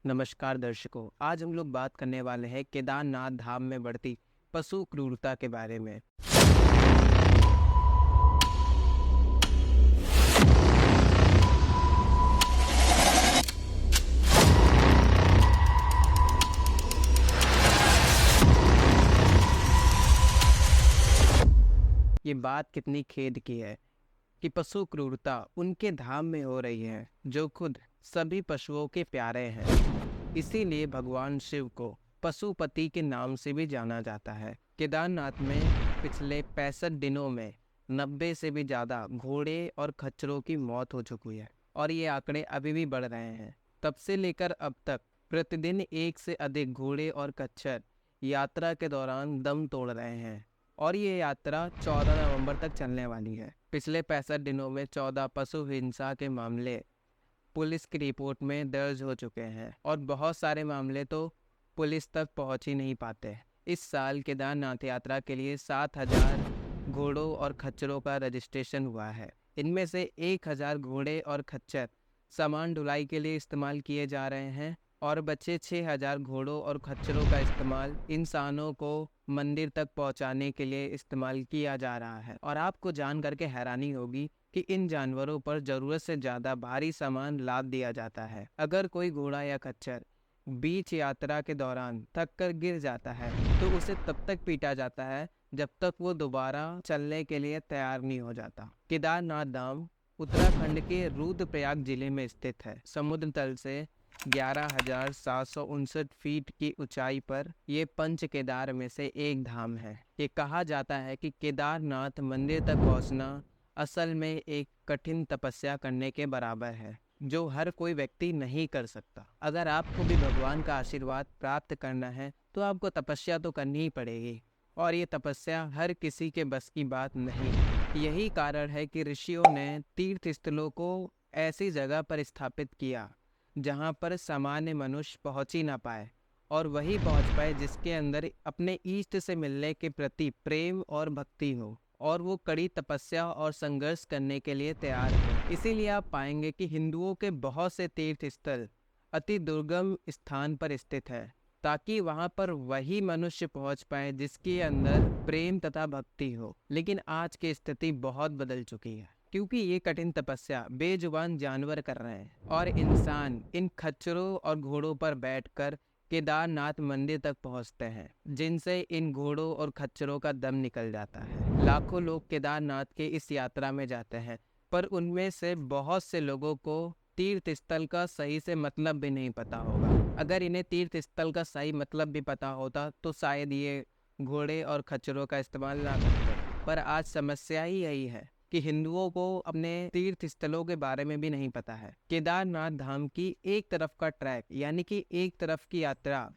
नमस्कार दर्शकों, आज हम लोग बात करने वाले हैं केदारनाथ धाम में बढ़ती पशु क्रूरता के बारे में। ये बात कितनी खेद की है कि पशु क्रूरता उनके धाम में हो रही है जो खुद सभी पशुओं के प्यारे हैं। इसीलिए भगवान शिव को पशुपति के नाम से भी जाना जाता है। केदारनाथ में पिछले 65 दिनों में 90 से भी ज़्यादा घोड़े और खच्चरों की मौत हो चुकी है और ये आंकड़े अभी भी बढ़ रहे हैं। तब से लेकर अब तक प्रतिदिन एक से अधिक घोड़े और खच्चर यात्रा के दौरान दम तोड़ रहे हैं और ये यात्रा 14 नवंबर तक चलने वाली है। पिछले 65 दिनों में 14 पशु हिंसा के मामले पुलिस की रिपोर्ट में दर्ज हो चुके हैं और बहुत सारे मामले तो पुलिस तक पहुंच ही नहीं पाते। इस साल केदारनाथ यात्रा के लिए 7,000 घोड़ों और खच्चरों का रजिस्ट्रेशन हुआ है। इनमें से 1,000 घोड़े और खच्चर सामान ढुलाई के लिए इस्तेमाल किए जा रहे हैं और बचे 6,000 घोड़ों और खच्चरों का इस्तेमाल इंसानों को मंदिर तक पहुंचाने के लिए इस्तेमाल किया जा रहा है। और आपको जान करके हैरानी होगी कि इन जानवरों पर ज़रूरत से ज़्यादा भारी सामान लाद दिया जाता है। अगर कोई घोड़ा या खच्चर बीच यात्रा के दौरान थक कर गिर जाता है तो उसे तब तक पीटा जाता है जब तक वो दोबारा चलने के लिए तैयार नहीं हो जाता। केदारनाथ धाम उत्तराखंड के रुद्रप्रयाग जिले में स्थित है। समुद्र तल से 11,759 फीट की ऊंचाई पर ये पंच केदार में से एक धाम है। ये कहा जाता है कि केदारनाथ मंदिर तक पहुंचना असल में एक कठिन तपस्या करने के बराबर है जो हर कोई व्यक्ति नहीं कर सकता। अगर आपको भी भगवान का आशीर्वाद प्राप्त करना है तो आपको तपस्या तो करनी ही पड़ेगी और ये तपस्या हर किसी के बस की बात नहीं। यही कारण है कि ऋषियों ने तीर्थ स्थलों को ऐसी जगह पर स्थापित किया जहाँ पर सामान्य मनुष्य पहुँच ही ना पाए और वही पहुँच पाए जिसके अंदर अपने इष्ट से मिलने के प्रति प्रेम और भक्ति हो और वो कड़ी तपस्या और संघर्ष करने के लिए तैयार हो। इसीलिए आप पाएंगे कि हिंदुओं के बहुत से तीर्थ स्थल अति दुर्गम स्थान पर स्थित है ताकि वहां पर वही मनुष्य पहुंच पाए जिसके अंदर प्रेम तथा भक्ति हो। लेकिन आज की स्थिति बहुत बदल चुकी है क्योंकि ये कठिन तपस्या बेजुबान जानवर कर रहे हैं और इंसान इन खच्चरों और घोड़ों पर बैठकर केदारनाथ मंदिर तक पहुंचते हैं जिनसे इन घोड़ों और खच्चरों का दम निकल जाता है। लाखों लोग केदारनाथ के इस यात्रा में जाते हैं पर उनमें से बहुत से लोगों को तीर्थ स्थल का सही से मतलब भी नहीं पता होगा। अगर इन्हें तीर्थ स्थल का सही मतलब भी पता होता तो शायद ये घोड़े और खच्चरों का इस्तेमाल ना करते। पर आज समस्या ही यही है कि हिंदुओं को अपने तीर्थ स्थलों के बारे में भी नहीं पता है। केदारनाथ धाम की एक तरफ का ट्रैक यानी कि एक तरफ की यात्रा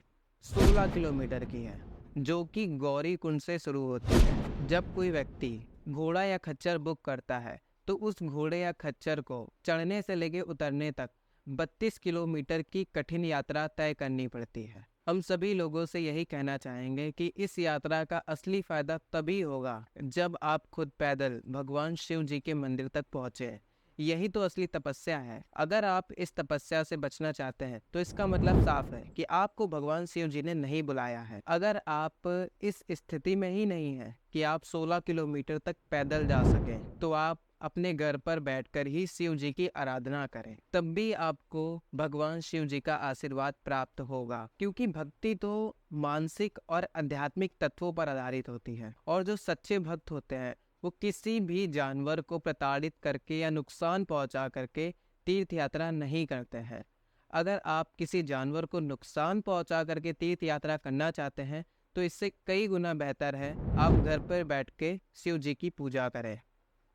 16 किलोमीटर की है जो कि गौरी कुंड से शुरू होती है। जब कोई व्यक्ति घोड़ा या खच्चर बुक करता है तो उस घोड़े या खच्चर को चढ़ने से लेकर उतरने तक 32 किलोमीटर की कठिन यात्रा तय करनी पड़ती है। हम सभी लोगों से यही कहना चाहेंगे कि इस यात्रा का असली फायदा तभी होगा जब आप खुद पैदल भगवान शिव जी के मंदिर तक पहुंचे। यही तो असली तपस्या है। अगर आप इस तपस्या से बचना चाहते हैं तो इसका मतलब साफ है कि आपको भगवान शिव जी ने नहीं बुलाया है। अगर आप इस स्थिति में ही नहीं है कि आप 16 किलोमीटर तक पैदल जा सकें तो आप अपने घर पर बैठकर ही शिव जी की आराधना करें, तब भी आपको भगवान शिव जी का आशीर्वाद प्राप्त होगा। क्योंकि भक्ति तो मानसिक और आध्यात्मिक तत्वों पर आधारित होती है और जो सच्चे भक्त होते हैं वो किसी भी जानवर को प्रताड़ित करके या नुकसान पहुंचा करके तीर्थ यात्रा नहीं करते हैं। अगर आप किसी जानवर को नुकसान पहुंचा करके तीर्थ यात्रा करना चाहते हैं तो इससे कई गुना बेहतर है आप घर पर बैठ के शिव जी की पूजा करें।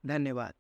धन्यवाद।